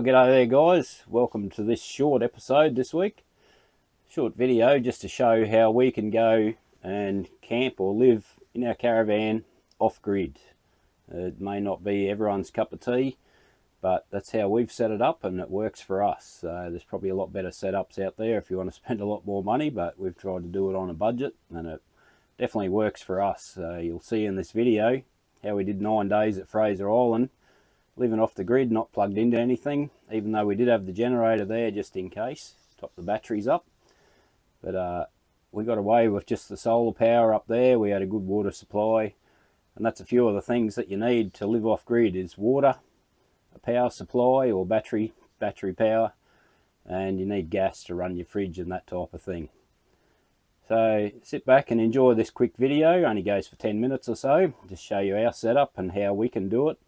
G'day there guys, welcome to this short episode this week. Short video just to show how we can go and camp or live in our caravan off-grid. It may not be everyone's cup of tea, but that's how we've set it up and it works for us. There's probably a lot better setups out there if you want to spend a lot more money, but we've tried to do it on a budget and it definitely works for us. You'll see in this video how we did 9 days at Fraser Island, living off the grid, not plugged into anything, even though we did have the generator there just in case, top the batteries up. But we got away with just the solar power up there. We had a good water supply, and that's a few of the things that you need to live off grid is water, a power supply or battery power, and you need gas to run your fridge and that type of thing. So sit back and enjoy this quick video. Only goes for 10 minutes or so, just show you our setup and how we can do it.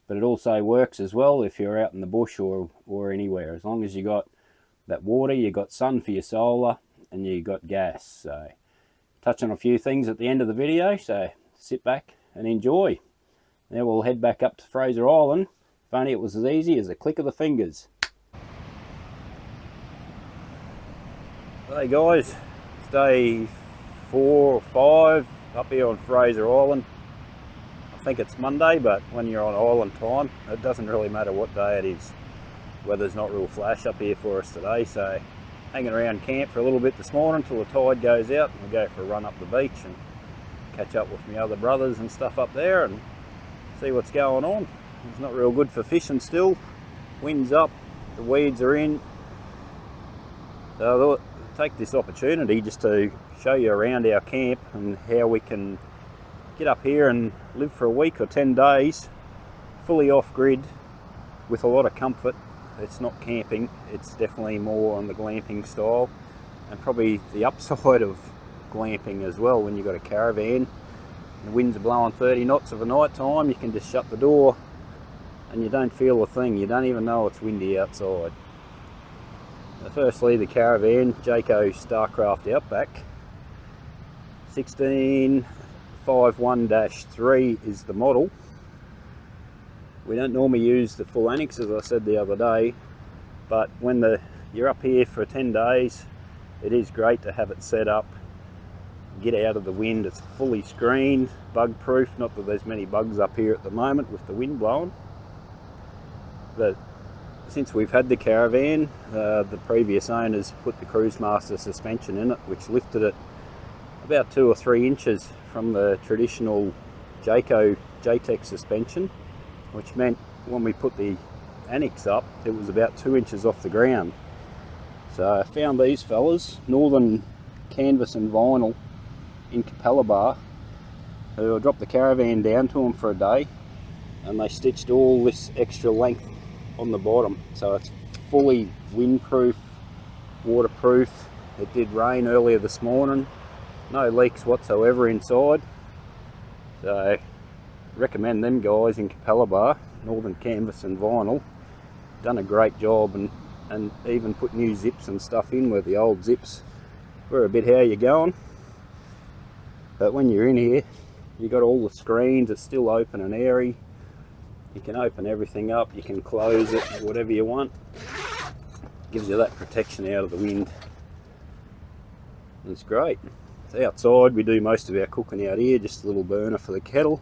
But it also works as well if you're out in the bush or anywhere. As long as you got that water, you got sun for your solar, and you got gas. So touch on a few things at the end of the video, so sit back and enjoy. Now we'll head back up to Fraser Island. If only it was as easy as a click of the fingers. Hey guys, it's day 4 or 5 up here on Fraser Island. I think it's Monday, but when you're on island time, it doesn't really matter what day it is. Weather's not real flash up here for us today, so hanging around camp for a little bit this morning until the tide goes out, and we'll go for a run up the beach and catch up with my other brothers and stuff up there and see what's going on. It's not real good for fishing still. Wind's up, the weeds are in. So I'll take this opportunity just to show you around our camp and how we can get up here and live for a week or 10 days fully off grid with a lot of comfort. It's not camping, it's definitely more on the glamping style, and probably the upside of glamping as well. When you've got a caravan, the winds are blowing 30 knots of a night time, you can just shut the door and you don't feel a thing. You don't even know it's windy outside. Now, firstly, the caravan, Jayco Starcraft Outback 1651-3 is the model. We don't normally use the full annex, as I said the other day, but when you're up here for 10 days, it is great to have it set up, get out of the wind. It's fully screened, bug proof. Not that there's many bugs up here at the moment with the wind blowing, but since we've had the caravan, the previous owners put the Cruise Master suspension in it, which lifted it about 2 or 3 inches from the traditional Jayco JTEC suspension, which meant when we put the annex up, it was about 2 inches off the ground. So I found these fellas, Northern Canvas and Vinyl in Capella, who I dropped the caravan down to them for a day, and they stitched all this extra length on the bottom, so it's fully windproof, waterproof. It did rain earlier this morning, no leaks whatsoever inside, so recommend them guys in Capella, Northern Canvas and Vinyl. Done a great job, and even put new zips and stuff in where the old zips were a bit how you're going. But when you're in here, you got all the screens, it's still open and airy. You can open everything up, you can close it, whatever you want. Gives you that protection out of the wind. It's great. It's outside, we do most of our cooking out here, just a little burner for the kettle.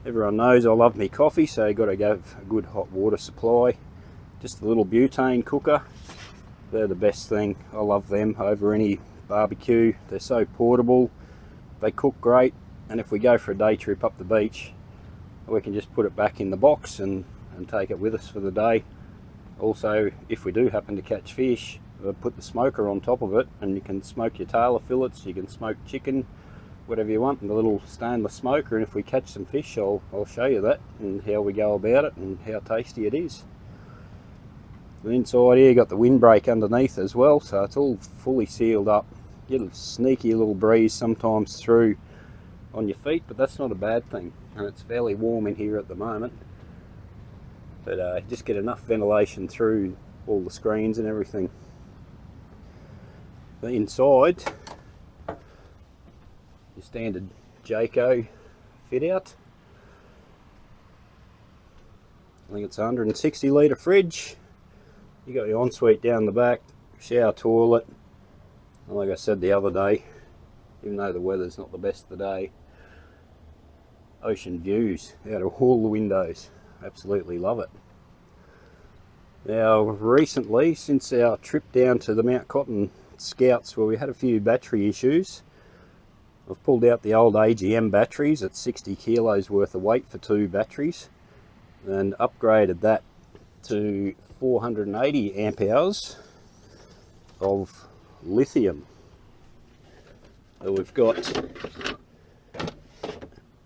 Everyone knows I love me coffee, so you got to have a good hot water supply. Just a little butane cooker, they're the best thing. I love them over any barbecue. They're so portable, they cook great, and if we go for a day trip up the beach, we can just put it back in the box and take it with us for the day. Also, if we do happen to catch fish, put the smoker on top of it, and you can smoke your tailor fillets, you can smoke chicken, whatever you want in the little stainless smoker. And if we catch some fish, I'll show you that and how we go about it and how tasty it is. The inside here, you got the windbreak underneath as well, so it's all fully sealed up. Get a sneaky little breeze sometimes through on your feet, but that's not a bad thing, and it's fairly warm in here at the moment. But just get enough ventilation through all the screens and everything. The inside, your standard Jayco fit out. I think it's a 160 litre fridge, You got your ensuite down the back, shower toilet, and like I said the other day, even though the weather's not the best today, ocean views out of all the windows. Absolutely love it. Now recently, since our trip down to the Mount Cotton Scouts where we had a few battery issues, I've pulled out the old AGM batteries at 60 kilos worth of weight for 2 batteries and upgraded that to 480 amp hours of lithium. So we've got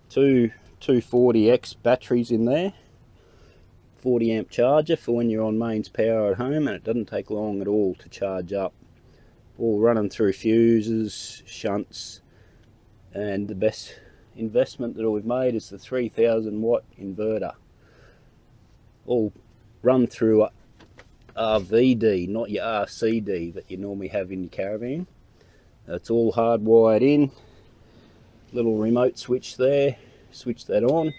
two 240X batteries in there, 40 amp charger for when you're on mains power at home, and it doesn't take long at all to charge up. All running through fuses, shunts, and the best investment that we've made is the 3000 watt inverter. All run through RVD, not your RCD that you normally have in your caravan. It's all hardwired in, little remote switch there, switch that on,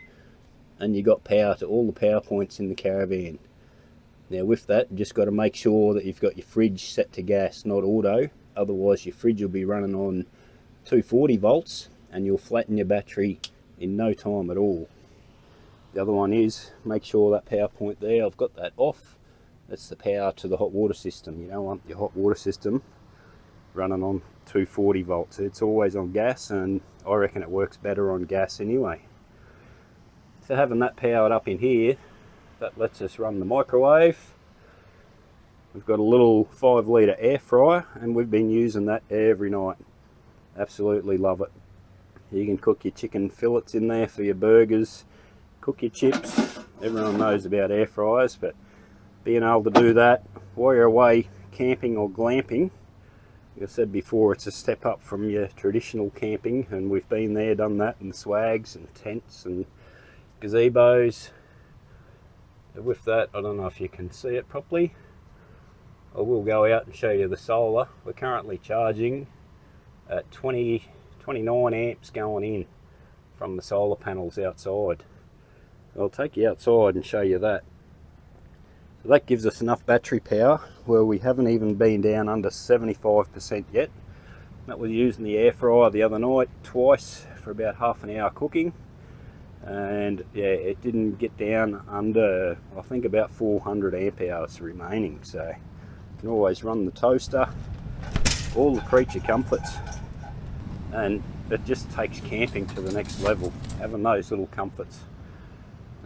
and you got power to all the power points in the caravan. Now with that, you just got to make sure that you've got your fridge set to gas, not auto, otherwise your fridge will be running on 240 volts and you'll flatten your battery in no time at all. The other one is, make sure that power point there, I've got that off. That's the power to the hot water system. You don't want your hot water system running on 240 volts. It's always on gas, and I reckon it works better on gas anyway. So having that powered up in here, that lets us run the microwave. We've got a little 5 litre air fryer, and we've been using that every night. Absolutely love it. You can cook your chicken fillets in there for your burgers, cook your chips. Everyone knows about air fryers, but being able to do that while you're away camping or glamping, like I said before, it's a step up from your traditional camping, and we've been there, done that in swags and tents and gazebos. With that, I don't know if you can see it properly. I will go out and show you the solar. We're currently charging at 29 amps going in from the solar panels outside. I'll take you outside and show you that. So that gives us enough battery power where we haven't even been down under 75% yet. That was using the air fryer the other night twice for about half an hour cooking, and yeah, it didn't get down under, I think, about 400 amp hours remaining. So you can always run the toaster, all the creature comforts, and it just takes camping to the next level, having those little comforts.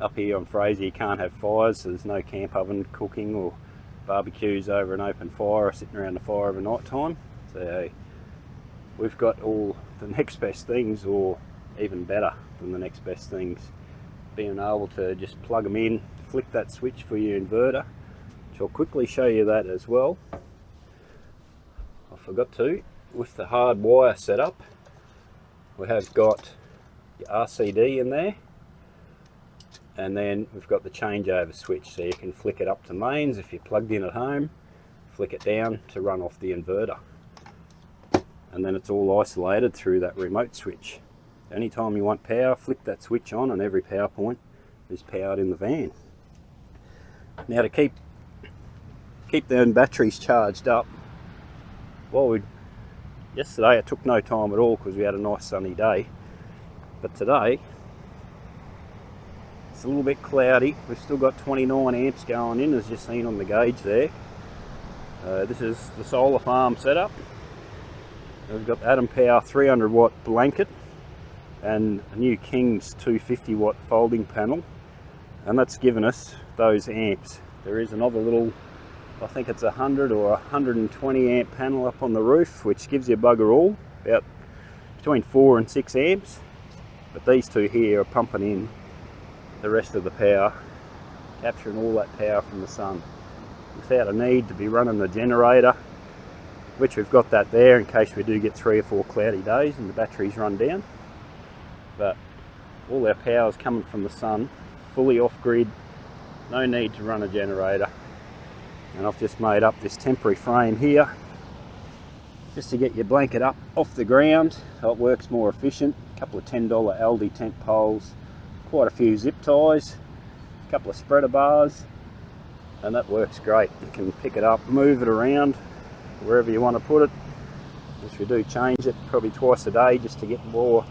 Up here on Fraser you can't have fires, so there's no camp oven cooking or barbecues over an open fire or sitting around the fire over night time. So we've got all the next best things, or even better than the next best things. Being able to just plug them in, flick that switch for your inverter, which I'll quickly show you that as well. I forgot to, with the hard wire setup, we have got your RCD in there, and then we've got the changeover switch, so you can flick it up to mains if you're plugged in at home, flick it down to run off the inverter, and then it's all isolated through that remote switch. Anytime you want power, flick that switch on and every power point is powered in the van. Now to keep the batteries charged up, yesterday it took no time at all because we had a nice sunny day, but today it's a little bit cloudy. We've still got 29 amps going in, as you've seen on the gauge there. This is the solar farm setup. We've got the Atom Power 300 watt blanket and a new King's 250 watt folding panel, and that's given us those amps. There is another little, I think it's 100 or 120 amp panel up on the roof, which gives you bugger all, about between 4 and 6 amps, but these two here are pumping in the rest of the power, capturing all that power from the sun without a need to be running the generator, which we've got that there in case we do get 3 or 4 cloudy days and the batteries run down. But all our power is coming from the sun, fully off grid, no need to run a generator. And I've just made up this temporary frame here just to get your blanket up off the ground so it works more efficient. A couple of $10 Aldi tent poles, quite a few zip ties, a couple of spreader bars, and that works great. You can pick it up, move it around wherever you want to put it. If you do change it probably twice a day just to get more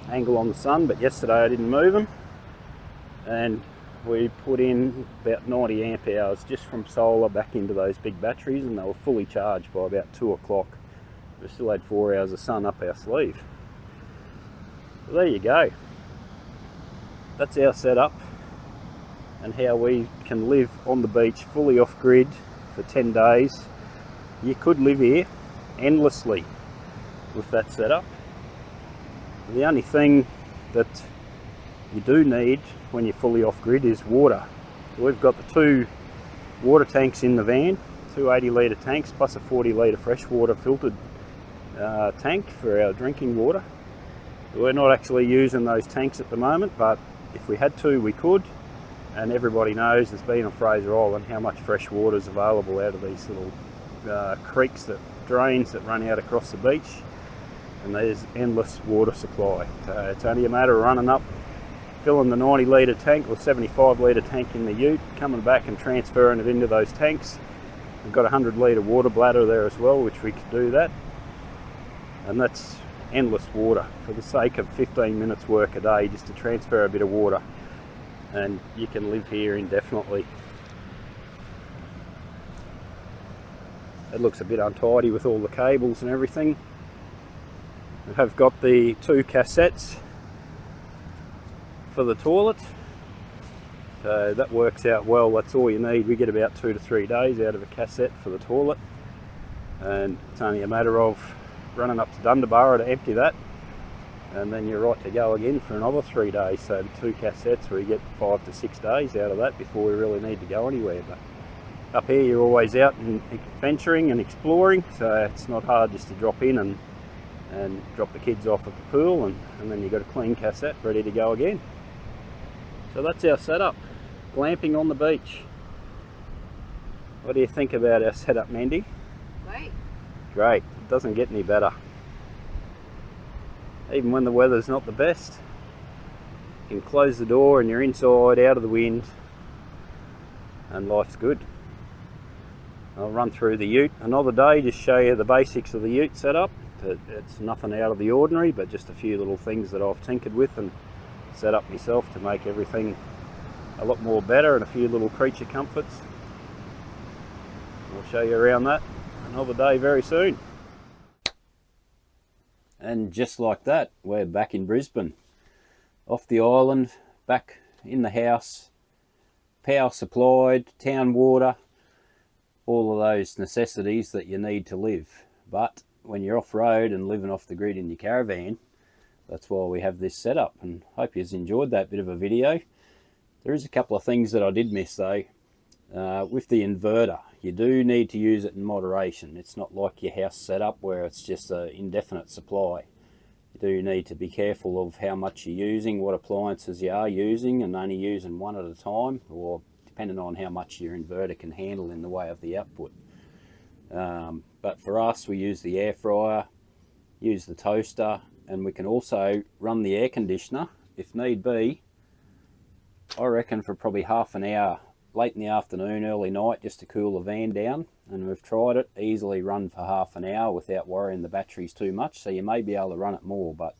angle on the sun, but yesterday I didn't move them, and we put in about 90 amp hours just from solar back into those big batteries, and they were fully charged by about 2 o'clock. We still had 4 hours of sun up our sleeve. So there you go. That's our setup and how we can live on the beach fully off grid for 10 days. You could live here endlessly with that setup. The only thing that you do need when you're fully off grid is water. We've got the 2 water tanks in the van, 2 80-litre tanks plus a 40-litre freshwater filtered tank for our drinking water. We're not actually using those tanks at the moment, but if we had to, we could. And everybody knows, that's been on Fraser Island, how much fresh water is available out of these little creeks, drains that run out across the beach, and there's endless water supply. So it's only a matter of running up, filling the 90-litre tank or 75-litre tank in the ute, coming back and transferring it into those tanks. We've got a 100-litre water bladder there as well, which we could do that, and that's endless water for the sake of 15 minutes work a day just to transfer a bit of water, and you can live here indefinitely. It looks a bit untidy with all the cables and everything. We have got the 2 cassettes for the toilet, so that works out well. That's all you need. We get about 2 to 3 days out of a cassette for the toilet, and it's only a matter of running up to Dundabara to empty that, and then you're right to go again for another 3 days. So 2 cassettes, we get 5 to 6 days out of that before we really need to go anywhere. But up here you're always out and adventuring and exploring, so it's not hard just to drop in and drop the kids off at the pool, and then you've got a clean cassette ready to go again. So that's our setup, glamping on the beach. What do you think about our setup, Mandy? Great. Great. It doesn't get any better. Even when the weather's not the best, you can close the door and you're inside, out of the wind, and life's good. I'll run through the ute another day, just show you the basics of the ute setup. It's nothing out of the ordinary, but just a few little things that I've tinkered with and set up myself to make everything a lot more better, and a few little creature comforts. I'll show you around that another day very soon. And just like that, we're back in Brisbane, off the island, back in the house, power supplied, town water, all of those necessities that you need to live. But when you're off-road and living off the grid in your caravan, that's why we have this setup, and hope you've enjoyed that bit of a video. There is a couple of things that I did miss though. With the inverter, you do need to use it in moderation. It's not like your house setup where it's just an indefinite supply. You do need to be careful of how much you're using, what appliances you are using, and only using one at a time, or depending on how much your inverter can handle in the way of the output. But for us, we use the air fryer, use the toaster, and we can also run the air conditioner if need be. I reckon for probably half an hour, late in the afternoon, early night, just to cool the van down. And we've tried it, easily run for half an hour without worrying the batteries too much. So you may be able to run it more, but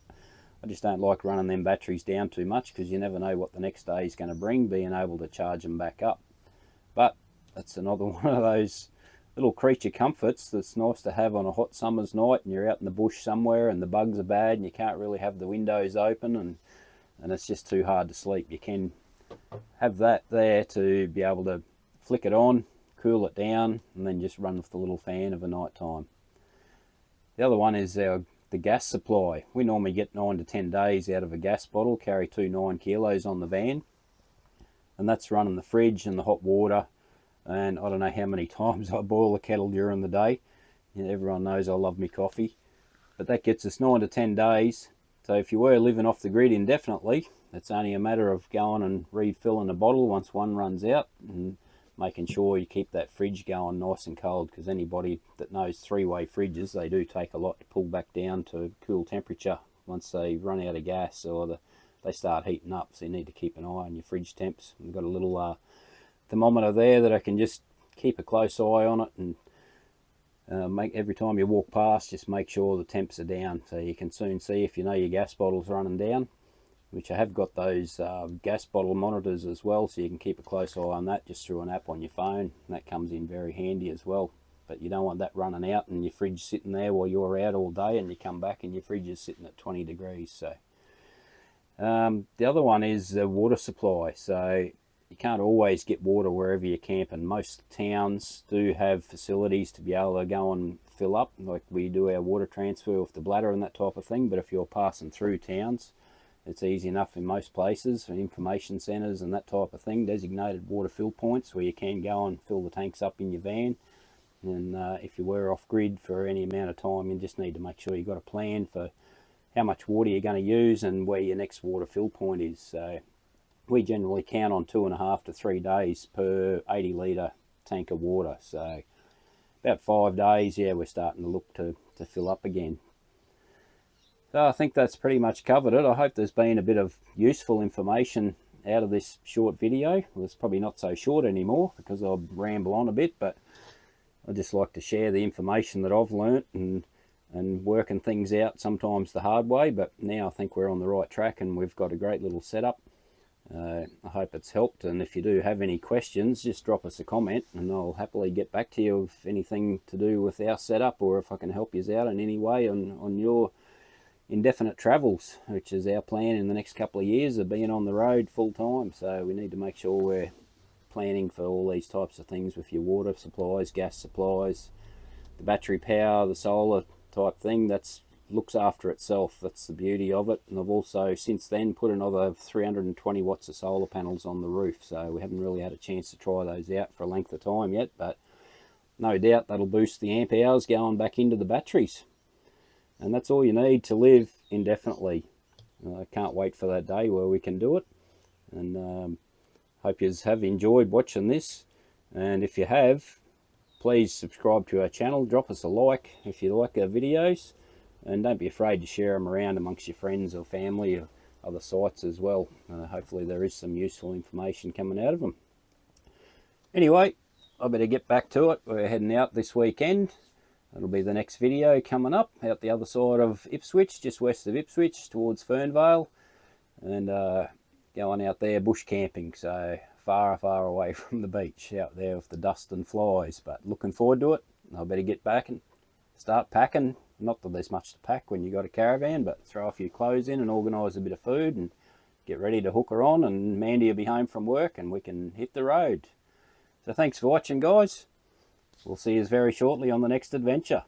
I just don't like running them batteries down too much, because you never know what the next day is going to bring, being able to charge them back up. But that's another one of those little creature comforts that's nice to have on a hot summer's night, and you're out in the bush somewhere and the bugs are bad and you can't really have the windows open, and it's just too hard to sleep. You can have that there to be able to flick it on, cool it down, and then just run with the little fan of a night time. The other one is the gas supply. We normally get 9 to 10 days out of a gas bottle, carry 2 9 kilos on the van, and that's running the fridge and the hot water. And I don't know how many times I boil the kettle during the day. You know, everyone knows I love me coffee, but that gets us 9 to 10 days. So if you were living off the grid indefinitely, it's only a matter of going and refilling a bottle once one runs out, and making sure you keep that fridge going nice and cold, because anybody that knows 3-way fridges, they do take a lot to pull back down to cool temperature once they run out of gas or they start heating up. So you need to keep an eye on your fridge temps. We've got a little thermometer there that I can just keep a close eye on it, and make every time you walk past, just make sure the temps are down, so you can soon see if you know your gas bottle's running down, which I have got those gas bottle monitors as well, so you can keep a close eye on that just through an app on your phone. That comes in very handy as well. But you don't want that running out and your fridge sitting there while you're out all day, and you come back and your fridge is sitting at 20 degrees. So the other one is the water supply. So you can't always get water wherever you camp, and most towns do have facilities to be able to go and fill up, like we do our water transfer with the bladder and that type of thing. But if you're passing through towns, it's easy enough in most places, and information centres and that type of thing, designated water fill points where you can go and fill the tanks up in your van. And if you were off grid for any amount of time, you just need to make sure you've got a plan for how much water you're going to use and where your next water fill point is. So we generally count on 2.5 to 3 days per 80 litre tank of water. So about 5 days, yeah, we're starting to look to fill up again. So I think that's pretty much covered it. I hope there's been a bit of useful information out of this short video. Well, it's probably not so short anymore because I'll ramble on a bit, but I just like to share the information that I've learnt and working things out sometimes the hard way. But now I think we're on the right track and we've got a great little setup. I hope it's helped, and if you do have any questions, just drop us a comment and I'll happily get back to you with anything to do with our setup, or if I can help you out in any way on your indefinite travels, which is our plan in the next couple of years of being on the road full time. So we need to make sure we're planning for all these types of things with your water supplies, gas supplies, the battery power, the solar type thing. That's looks after itself. That's the beauty of it. And I've also since then put another 320 watts of solar panels on the roof, so we haven't really had a chance to try those out for a length of time yet, but no doubt that'll boost the amp hours going back into the batteries. And that's all you need to live indefinitely. I can't wait for that day where we can do it, and hope you have enjoyed watching this. And if you have, please subscribe to our channel, drop us a like if you like our videos, and don't be afraid to share them around amongst your friends or family or other sites as well. Hopefully there is some useful information coming out of them. Anyway, I better get back to it. We're heading out this weekend. That'll be the next video coming up out the other side of Ipswich, just west of Ipswich towards Fernvale, and going out there bush camping, so far away from the beach, out there with the dust and flies. But looking forward to it. I better get back and start packing. Not that there's much to pack when you got a caravan, but throw a few clothes in and organise a bit of food and get ready to hook her on, and Mandy will be home from work and we can hit the road. So thanks for watching, guys. We'll see you very shortly on the next adventure.